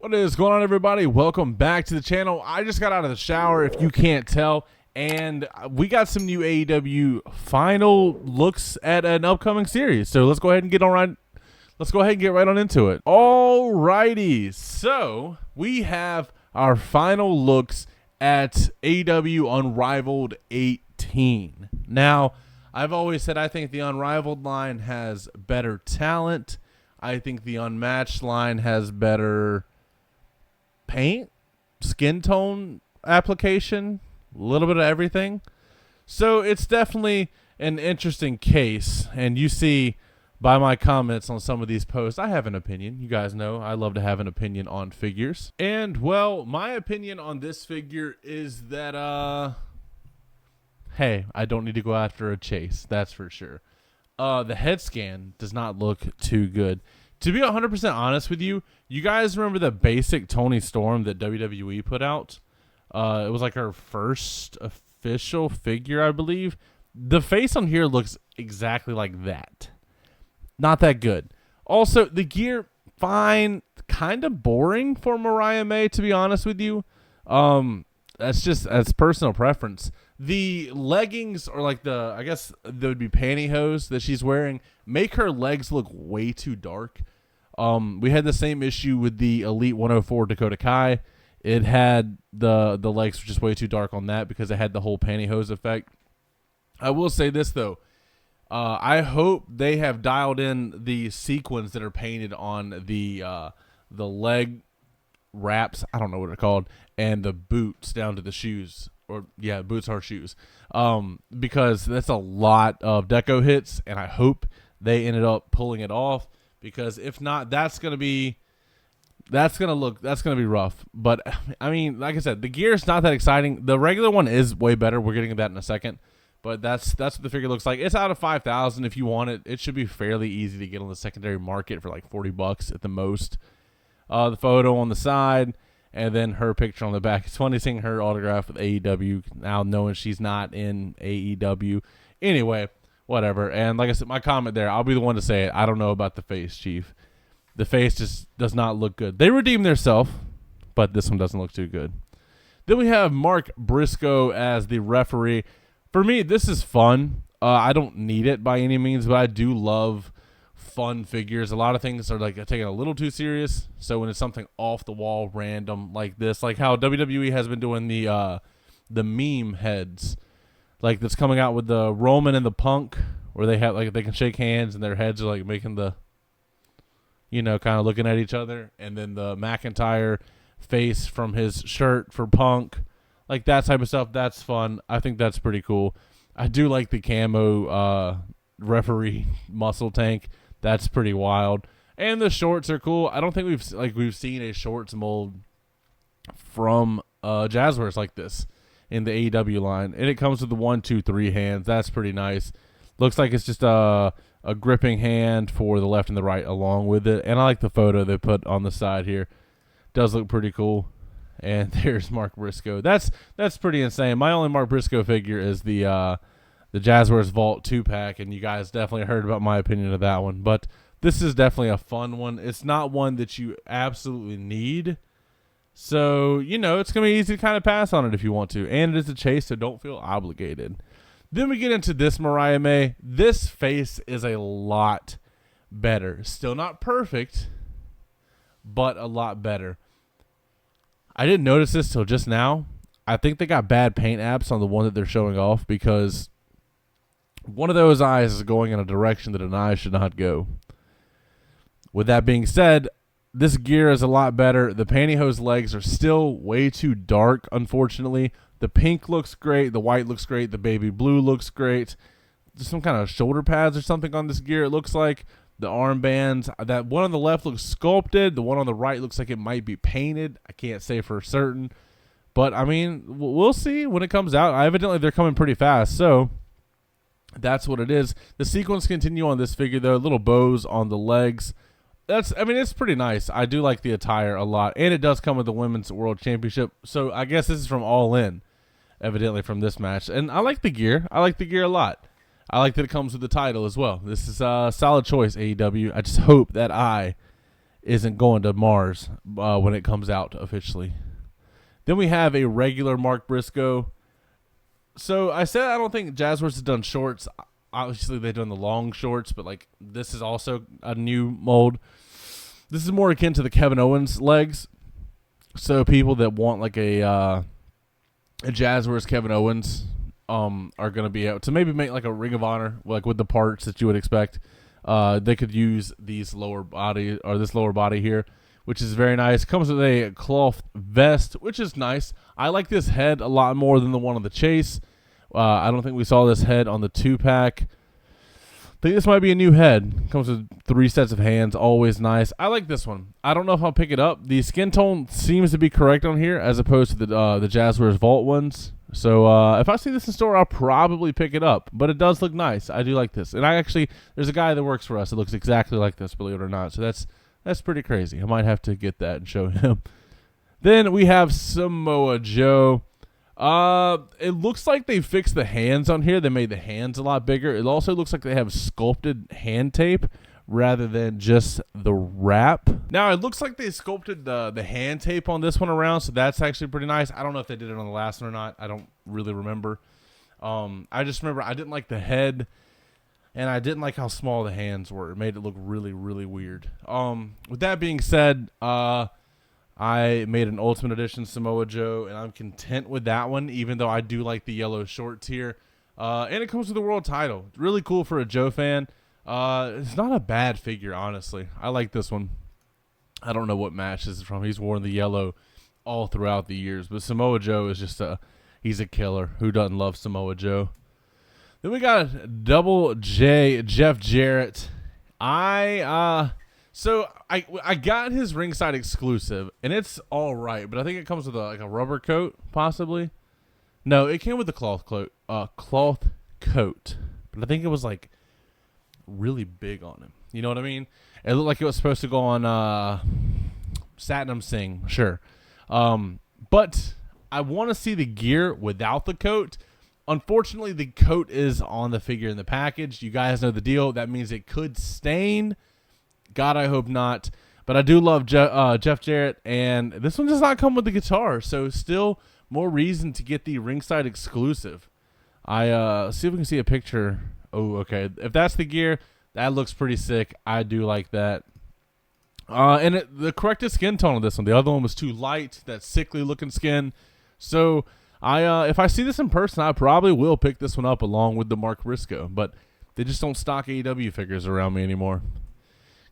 What is going on, everybody? Welcome back to the channel. I just got out of the shower, if you can't tell, and we got some new AEW final looks at an upcoming series. So let's go ahead and get right on into it. Alrighty, so we have our final looks at AEW Unrivaled 18. Now, I've always said I think the Unrivaled line has better talent. I think the Unmatched line has better paint, skin tone application, a little bit of everything. So it's definitely an interesting case. And you see by my comments on some of these posts, I have an opinion. You guys know I love to have an opinion on figures. And, well, my opinion on this figure is that, hey, I don't need to go after a chase. That's for sure. The head scan does not look too good. To be 100% honest with you, you guys remember the basic Tony Storm that WWE put out? It was like our first official figure, I believe. The face on here looks exactly like that. Not that good. Also, the gear, fine, kind of boring for Mariah May, to be honest with you. That's personal preference. The leggings, or like I guess there would be pantyhose that she's wearing, make her legs look way too dark. We had the same issue with the Elite 104 Dakota Kai. It had the legs were just way too dark on that because it had the whole pantyhose effect. I will say this though, I hope they have dialed in the sequins that are painted on the leg wraps. I don't know what they're called, and the boots down to the shoes. Or yeah, boots are shoes, because that's a lot of deco hits, and I hope they ended up pulling it off, because if not, that's gonna be rough. But I mean, like I said, the gear is not that exciting. The regular one is way better. We're getting to that in a second, but that's what the figure looks like. It's out of 5,000. If you want it, it should be fairly easy to get on the secondary market for like $40 at the most. The photo on the side, and then her picture on the back. It's funny seeing her autograph with AEW now, knowing she's not in AEW. Anyway, whatever. And like I said, my comment there, I'll be the one to say it. I don't know about the face, Chief. The face just does not look good. They redeemed themselves, but this one doesn't look too good. Then we have Mark Briscoe as the referee. For me, this is fun. I don't need it by any means, but I do love fun figures. A lot of things are like taken a little too serious, so when it's something off the wall, random like this, like how WWE has been doing the meme heads, like that's coming out with the Roman and the Punk, where they have like they can shake hands and their heads are like making the, kind of looking at each other, and then the McIntyre face from his shirt for Punk, like that type of stuff. That's fun. I think that's pretty cool. I do like the camo referee muscle tank. That's pretty wild. And the shorts are cool. I don't think we've seen a shorts mold from Jazwares like this in the AEW line. And it comes with the 1, 2, 3 hands. That's pretty nice. Looks like it's just a gripping hand for the left and the right along with it. And I like the photo they put on the side here. Does look pretty cool. And there's Mark Briscoe. That's pretty insane. My only Mark Briscoe figure is the Jazwares Vault 2-pack, and you guys definitely heard about my opinion of that one. But this is definitely a fun one. It's not one that you absolutely need. So, it's going to be easy to kind of pass on it if you want to. And it is a chase, so don't feel obligated. Then we get into this Mariah May. This face is a lot better. Still not perfect, but a lot better. I didn't notice this till just now. I think they got bad paint apps on the one that they're showing off, because one of those eyes is going in a direction that an eye should not go. With that being said, this gear is a lot better. The pantyhose legs are still way too dark, unfortunately. The pink looks great. The white looks great. The baby blue looks great. There's some kind of shoulder pads or something on this gear, it looks like. The armbands, that one on the left looks sculpted. The one on the right looks like it might be painted. I can't say for certain. But, I mean, we'll see when it comes out. Evidently, they're coming pretty fast, so that's what it is. The sequins continue on this figure, though. Little bows on the legs. It's pretty nice. I do like the attire a lot. And it does come with the Women's World Championship. So I guess this is from All In, evidently, from this match. And I like the gear. I like the gear a lot. I like that it comes with the title as well. This is a solid choice, AEW. I just hope that I isn't going to Mars when it comes out officially. Then we have a regular Mark Briscoe. So I said I don't think Jazwares has done shorts. Obviously, they've done the long shorts, but like this is also a new mold. This is more akin to the Kevin Owens legs. So people that want like a Jazwares Kevin Owens are going to be able to maybe make like a Ring of Honor, like with the parts that you would expect. They could use these lower body or this lower body here, which is very nice. Comes with a cloth vest, which is nice. I like this head a lot more than the one on the Chase. I don't think we saw this head on the 2-pack. I think this might be a new head. Comes with 3 sets of hands. Always nice. I like this one. I don't know if I'll pick it up. The skin tone seems to be correct on here as opposed to the Jazwares Vault ones. So if I see this in store, I'll probably pick it up. But it does look nice. I do like this. And there's a guy that works for us that looks exactly like this, believe it or not. So that's pretty crazy. I might have to get that and show him. Then we have Samoa Joe. It looks like they fixed the hands on here. They made the hands a lot bigger. It also looks like they have sculpted hand tape rather than just the wrap. Now, it looks like they sculpted the hand tape on this one around, so that's actually pretty nice. I don't know if they did it on the last one or not. I don't really remember. I just remember I didn't like the head, and I didn't like how small the hands were. It made it look really, really weird. With that being said, I made an Ultimate Edition Samoa Joe, and I'm content with that one, even though I do like the yellow shorts here. And it comes with the world title. Really cool for a Joe fan. It's not a bad figure, honestly. I like this one. I don't know what match this is from. He's worn the yellow all throughout the years, but Samoa Joe is just he's a killer. Who doesn't love Samoa Joe? Then we got Double J, Jeff Jarrett. So I got his ringside exclusive, and it's all right, but I think it comes with a rubber coat, possibly. No, it came with the cloth coat. But I think it was like really big on him. You know what I mean? It looked like it was supposed to go on Satnam Singh, sure. But I want to see the gear without the coat. Unfortunately, the coat is on the figure in the package. You guys know the deal. That means it could stain. God, I hope not. But I do love Jeff Jarrett, and this one does not come with the guitar, so still more reason to get the ringside exclusive. I see if we can see a picture. Oh, okay. If that's the gear, that looks pretty sick. I do like that. And the corrected skin tone of this one. The other one was too light, that sickly looking skin. So if I see this in person, I probably will pick this one up along with the Mark Briscoe. But they just don't stock AEW figures around me anymore.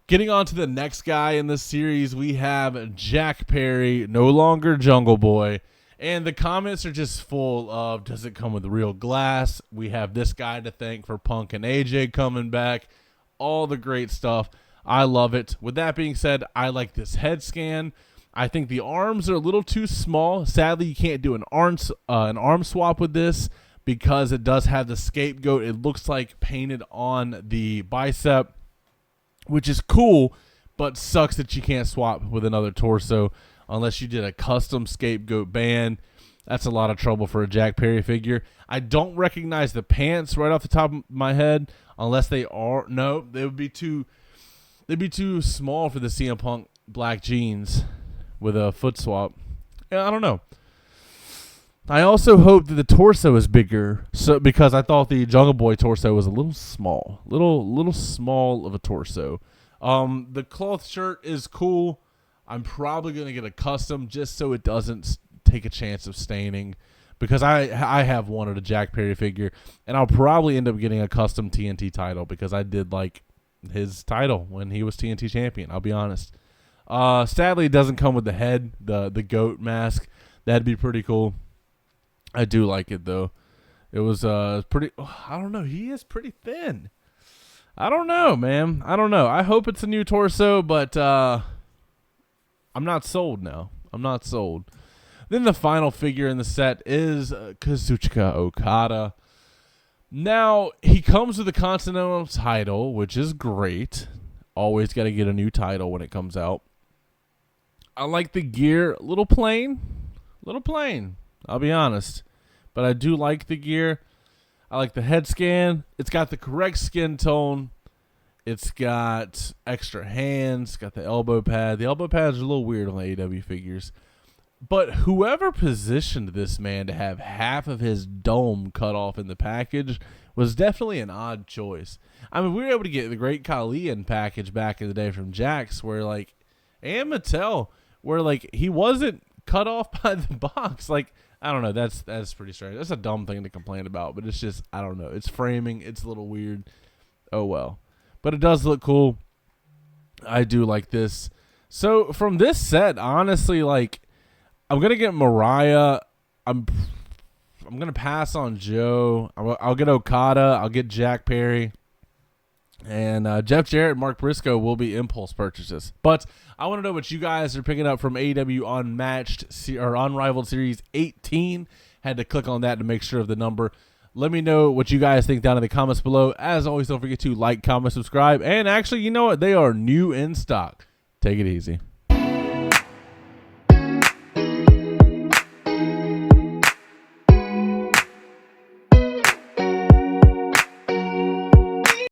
Getting on to the next guy in this series, we have Jack Perry, no longer Jungle Boy. And the comments are just full of, does it come with real glass? We have this guy to thank for Punk and AJ coming back. All the great stuff. I love it. With that being said, I like this head scan. I think the arms are a little too small. Sadly, you can't do an arm swap with this because it does have the scapegoat. It looks like painted on the bicep, which is cool, but sucks that you can't swap with another torso unless you did a custom scapegoat band. That's a lot of trouble for a Jack Perry figure. I don't recognize the pants right off the top of my head unless they are. No, they'd be too small for the CM Punk black jeans with a foot swap. Yeah, I don't know. I also hope that the torso is bigger, so because I thought the Jungle Boy torso was a little small, little small of a torso. The cloth shirt is cool. I'm probably gonna get a custom just so it doesn't take a chance of staining, because I have wanted a Jack Perry figure, and I'll probably end up getting a custom TNT title because I did like his title when he was TNT champion. I'll be honest. Sadly, it doesn't come with the head, the goat mask. That'd be pretty cool. I do like it, though. It was pretty... I don't know. He is pretty thin. I don't know, man. I don't know. I hope it's a new torso, but I'm not sold now. I'm not sold. Then the final figure in the set is Kazuchika Okada. Now, he comes with the Continental title, which is great. Always got to get a new title when it comes out. I like the gear. A little plain. I'll be honest. But I do like the gear. I like the head scan. It's got the correct skin tone. It's got extra hands. Got the elbow pad. The elbow pads are a little weird on the AEW figures. But whoever positioned this man to have half of his dome cut off in the package was definitely an odd choice. I mean, we were able to get the Great Khalian package back in the day from Jax, where like, and Mattel, where like he wasn't cut off by the box. Like, I don't know. That's pretty strange. That's a dumb thing to complain about, but it's just, I don't know. It's framing. It's a little weird. Oh well. But it does look cool. I do like this. So from this set, honestly, like, I'm gonna get Mariah. I'm gonna pass on Joe. I'll get Okada. I'll get Jack Perry, and Jeff Jarrett and Mark Briscoe will be impulse purchases. But I want to know what you guys are picking up from AEW Unmatched or Unrivaled Series 18. Had to click on that to make sure of the number. Let me know what you guys think down in the comments below. As always, don't forget to like, comment, subscribe. And actually, you know what? They are new in stock. Take it easy.